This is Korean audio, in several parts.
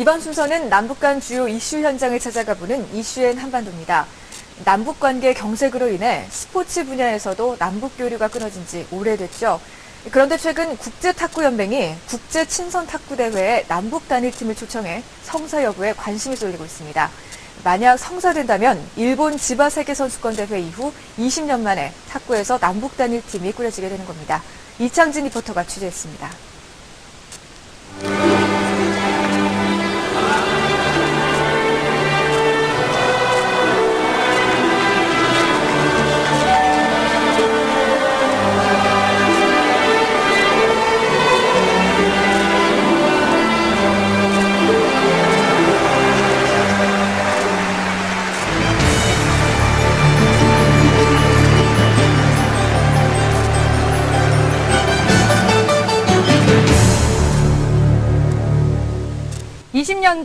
이번 순서는 남북 간 주요 이슈 현장을 찾아가보는 이슈엔 한반도입니다. 남북 관계 경색으로 인해 스포츠 분야에서도 남북 교류가 끊어진 지 오래됐죠. 그런데 최근 국제탁구연맹이 국제친선탁구대회에 남북 단일팀을 초청해 성사 여부에 관심이 쏠리고 있습니다. 만약 성사된다면 일본 지바 세계선수권대회 이후 20년 만에 탁구에서 남북 단일팀이 꾸려지게 되는 겁니다. 이창진 리포터가 취재했습니다.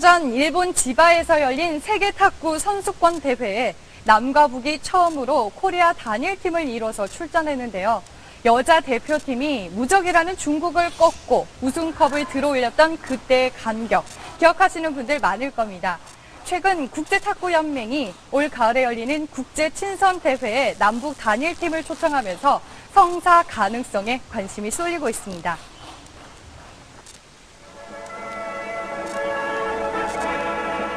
전 일본 지바에서 열린 세계 탁구 선수권 대회에 남과 북이 처음으로 코리아 단일팀을 이뤄서 출전했는데요. 여자 대표팀이 무적이라는 중국을 꺾고 우승컵을 들어올렸던 그때의 감격, 기억하시는 분들 많을 겁니다. 최근 국제탁구연맹이 올 가을에 열리는 국제친선대회에 남북 단일팀을 초청하면서 성사 가능성에 관심이 쏠리고 있습니다.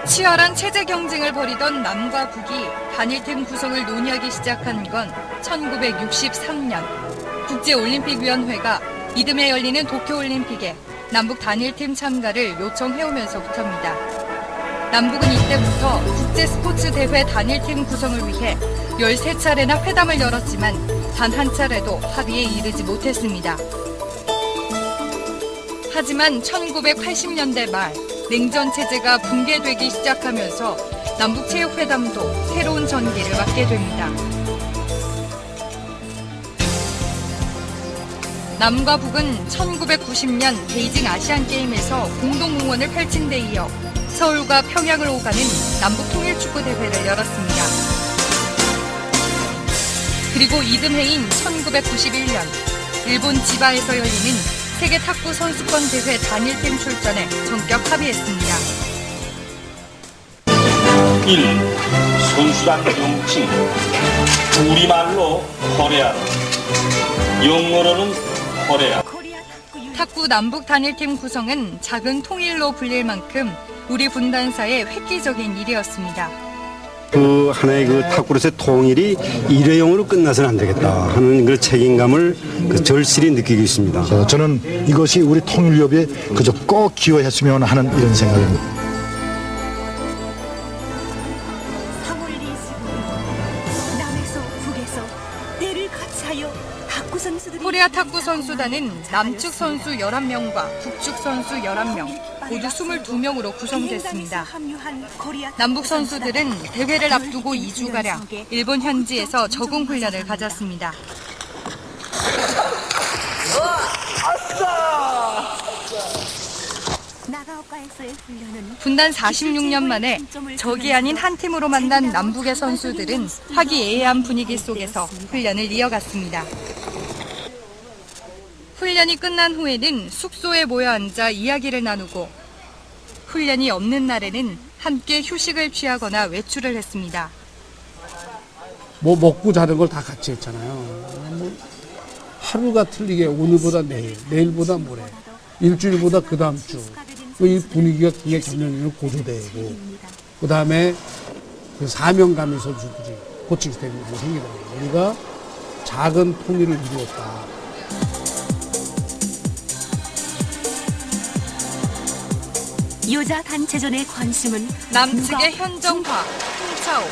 치열한 체제 경쟁을 벌이던 남과 북이 단일팀 구성을 논의하기 시작한 건 1963년. 국제올림픽위원회가 이듬해 열리는 도쿄올림픽에 남북 단일팀 참가를 요청해오면서부터입니다. 남북은 이때부터 국제스포츠대회 단일팀 구성을 위해 13차례나 회담을 열었지만 단 한 차례도 합의에 이르지 못했습니다. 하지만 1980년대 말 냉전 체제가 붕괴되기 시작하면서 남북체육회담도 새로운 전기를 맞게 됩니다. 남과 북은 1990년 베이징 아시안게임에서 공동응원을 펼친 데 이어 서울과 평양을 오가는 남북통일축구대회를 열었습니다. 그리고 이듬해인 1991년 일본 지바에서 열리는 세계 탁구 선수권 대회 단일팀 출전에 전격 합의했습니다. 1. 선수단 명칭 우리말로 코리아, 영어로는 코리아. 탁구 남북 단일팀 구성은 작은 통일로 불릴 만큼 우리 분단사의 획기적인 일이었습니다. 그 하나의 그 탁구로서의 통일이 일회용으로 끝나서는 안 되겠다 하는 그 책임감을 절실히 느끼고 있습니다. 저는 이것이 우리 통일협의에 그저 꼭 기여했으면 하는 이런 생각입니다. 코리아 탁구 선수단은 남측 선수 11명과 북측 선수 11명, 모두 22명으로 구성됐습니다. 남북 선수들은 대회를 앞두고 2주가량 일본 현지에서 적응 훈련을 가졌습니다. 분단 46년 만에 적이 아닌 한 팀으로 만난 남북의 선수들은 화기애애한 분위기 속에서 훈련을 이어갔습니다. 훈련이 끝난 후에는 숙소에 모여 앉아 이야기를 나누고 훈련이 없는 날에는 함께 휴식을 취하거나 외출을 했습니다. 뭐 먹고 자는 걸 다 같이 했잖아요. 하루가 틀리게 오늘보다 내일, 내일보다 모레, 일주일보다 그 다음 주. 이 분위기가 굉장히 점점 고조되고 그 다음에 그 사명감의 선수들이 코칭스텝이 많이 생기더라고요. 우리가 작은 통일을 이루었다. 여자 단체전의 관심은 남측의 현정화, 홍차오,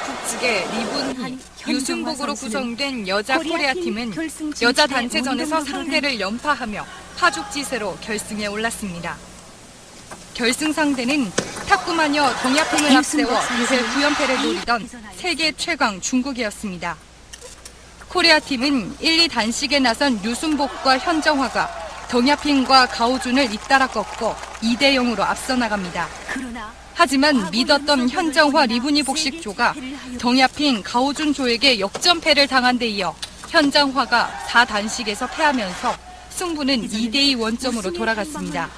북측의 리분희, 유순복으로 구성된 여자 코리아 팀은 여자 단체전에서 상대를 연파하며 파죽지세로 결승에 올랐습니다. 결승 상대는 탁구마녀 덩야핑을 앞세워 대회 9연패를 노리던 세계 최강 중국이었습니다. 코리아 팀은 1, 2단식에 나선 유순복과 현정화가 덩야핑과 가오준을 잇따라 꺾고 2대 0으로 앞서 나갑니다. 하지만 믿었던 현정화 리분이 복식조가 덩야핑 가오준 조에게 역전패를 당한 데 이어 현정화가 4단식에서 패하면서 승부는 2대2 원점으로 돌아갔습니다.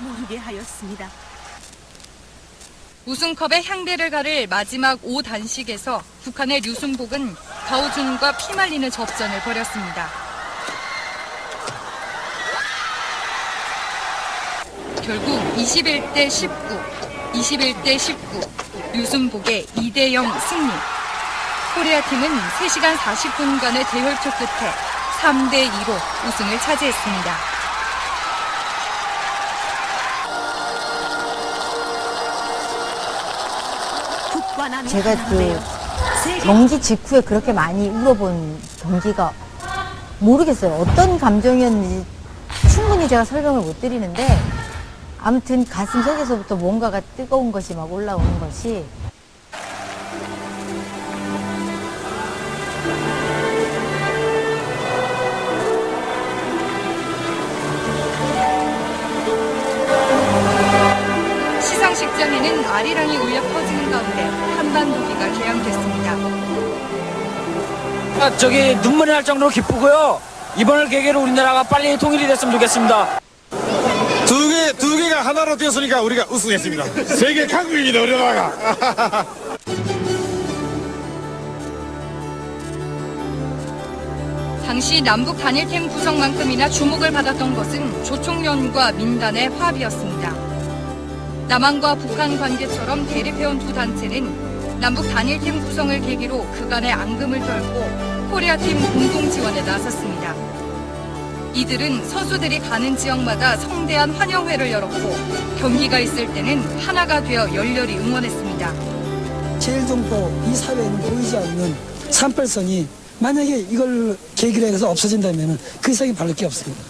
우승컵에 향대를 가를 마지막 5단식에서 북한의 류순복은 가오준과 피말리는 접전을 벌였습니다. 결국 21대 19, 21대 19, 류순복의 2대0 승리. 코리아팀은 3시간 40분간의 대혈투 끝에 3대2로 우승을 차지했습니다. 제가 그 경기 직후에 그렇게 많이 울어본 경기가 모르겠어요. 어떤 감정이었는지 충분히 제가 설명을 못 드리는데 아무튼 가슴 속에서부터 뭔가가 뜨거운 것이 막 올라오는 것이 시상식장에는 아리랑이 울려 퍼지는 가운데 한반도기가 개항됐습니다. 저기 눈물이 날 정도로 기쁘고요. 이번을 계기로 우리나라가 빨리 통일이 됐으면 좋겠습니다. 두 개가 하나로 되었으니까 우리가 우승했습니다. 세계 강국입니다, 우리나라가. 당시 남북 단일팀 구성만큼이나 주목을 받았던 것은 조총련과 민단의 화합이었습니다. 남한과 북한 관계처럼 대립해온 두 단체는 남북 단일팀 구성을 계기로 그간의 앙금을 덜고 코리아팀 공동 지원에 나섰습니다. 이들은 선수들이 가는 지역마다 성대한 환영회를 열었고 경기가 있을 때는 하나가 되어 열렬히 응원했습니다. 제일 정도 이 사회에는 보이지 않는 산발선이 만약에 이걸 계기로 해서 없어진다면 그 이상이 바를 게 없습니다.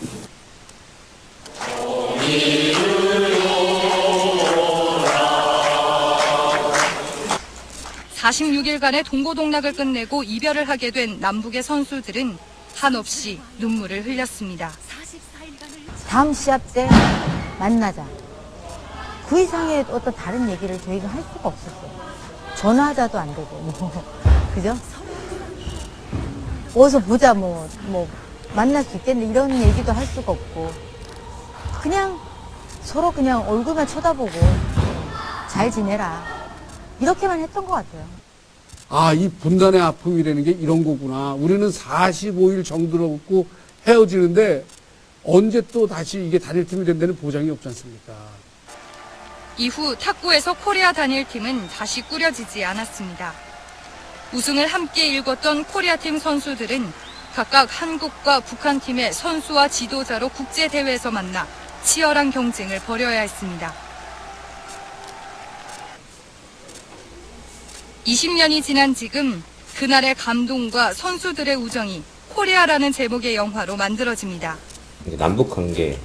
(46일간의) 동고동락을 끝내고 이별을 하게 된 남북의 선수들은 한없이 눈물을 흘렸습니다. 다음 시합 때 만나자. 그 이상의 어떤 다른 얘기를 저희가 할 수가 없었어요. 전화하자도 안 되고, 그죠? 어서 보자, 만날 수 있겠네, 이런 얘기도 할 수가 없고. 그냥 서로 그냥 얼굴만 쳐다보고, 잘 지내라. 이렇게만 했던 것 같아요. 아, 이 분단의 아픔이라는 게 이런 거구나. 우리는 45일 정들어갖고 헤어지는데 언제 또 다시 이게 단일팀이 된다는 보장이 없지 않습니까? 이후 탁구에서 코리아 단일팀은 다시 꾸려지지 않았습니다. 우승을 함께 일궜던 코리아팀 선수들은 각각 한국과 북한팀의 선수와 지도자로 국제대회에서 만나 치열한 경쟁을 벌여야 했습니다. 20년이 지난 지금 그날의 감동과 선수들의 우정이 코리아라는 제목의 영화로 만들어집니다. 남북 관계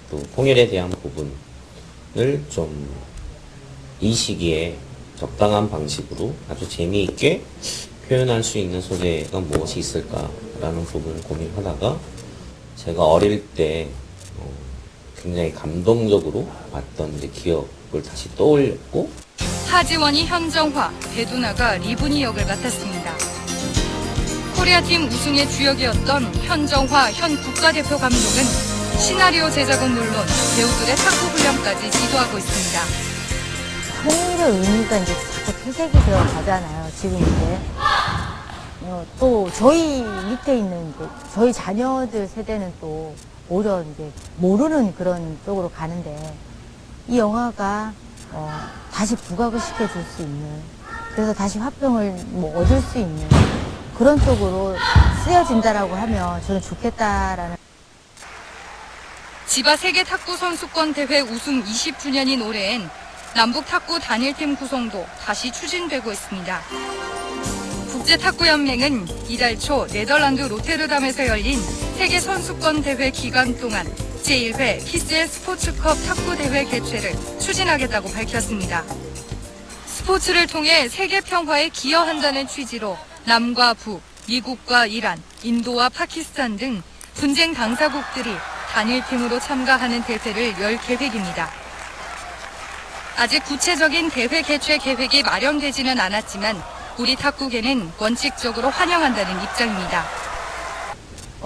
또 통일에 대한 부분을 좀 이 시기에 적당한 방식으로 아주 재미있게 표현할 수 있는 소재가 무엇이 있을까라는 부분을 고민하다가 제가 어릴 때 굉장히 감동적으로 봤던 이제 기억을 다시 떠올렸고 하지원이 현정화, 배두나가 리분이 역을 맡았습니다. 코리아팀 우승의 주역이었던 현정화 현 국가대표 감독은 시나리오 제작은 물론 배우들의 탁구 훈련까지 지도하고 있습니다. 통일의 의미가 이제 자꾸 퇴색이 들어가잖아요, 지금 이제. 또 저희 밑에 있는 이제 저희 자녀들 세대는 또 오히려 이제 모르는 그런 쪽으로 가는데 이 영화가 다시 부각을 시켜줄 수 있는, 그래서 다시 화평을 얻을 수 있는 그런 쪽으로 쓰여진다라고 하면 저는 좋겠다라는. 지바 세계 탁구 선수권 대회 우승 20주년인 올해엔 남북 탁구 단일팀 구성도 다시 추진되고 있습니다. 국제탁구연맹은 이달 초 네덜란드 로테르담에서 열린 세계 선수권 대회 기간 동안 제1회 키스의 스포츠컵 탁구 대회 개최를 추진하겠다고 밝혔습니다. 스포츠를 통해 세계 평화에 기여한다는 취지로 남과 북, 미국과 이란, 인도와 파키스탄 등 분쟁 당사국들이 단일팀으로 참가하는 대회를 열 계획입니다. 아직 구체적인 대회 개최 계획이 마련되지는 않았지만 우리 탁구계는 원칙적으로 환영한다는 입장입니다.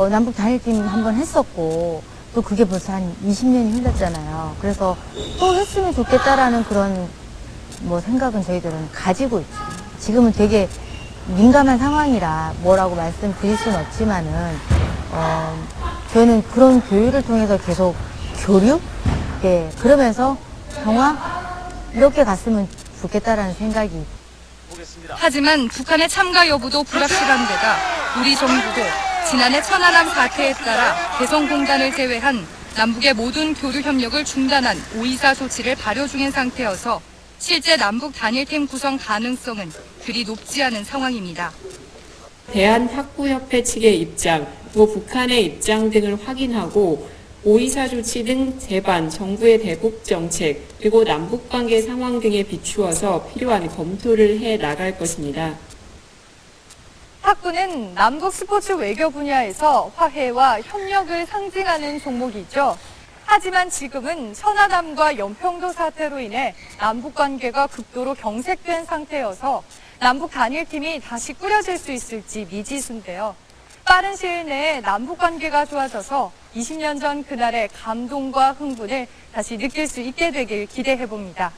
남북 단일팀 한번 했었고 또 그게 벌써 한 20년이 흘렀잖아요. 그래서 또 했으면 좋겠다라는 그런 뭐 생각은 저희들은 가지고 있죠. 지금은 되게 민감한 상황이라 뭐라고 말씀드릴 수는 없지만은 저희는 그런 교육을 통해서 계속 교류, 예, 그러면서 평화 이렇게 갔으면 좋겠다라는 생각이. 하지만 북한의 참가 여부도 불확실한 데다 우리 정부도 지난해 천안함 사태에 따라 개성공단을 제외한 남북의 모든 교류 협력을 중단한 524 조치를 발효 중인 상태여서 실제 남북 단일팀 구성 가능성은 그리 높지 않은 상황입니다. 대한탁구협회 측의 입장, 그리고 북한의 입장 등을 확인하고 524 조치 등 제반, 정부의 대북 정책, 그리고 남북관계 상황 등에 비추어서 필요한 검토를 해 나갈 것입니다. 탁구는 남북 스포츠 외교 분야에서 화해와 협력을 상징하는 종목이죠. 하지만 지금은 천안함과 연평도 사태로 인해 남북 관계가 극도로 경색된 상태여서 남북 단일팀이 다시 꾸려질 수 있을지 미지수인데요. 빠른 시일 내에 남북 관계가 좋아져서 20년 전 그날의 감동과 흥분을 다시 느낄 수 있게 되길 기대해 봅니다.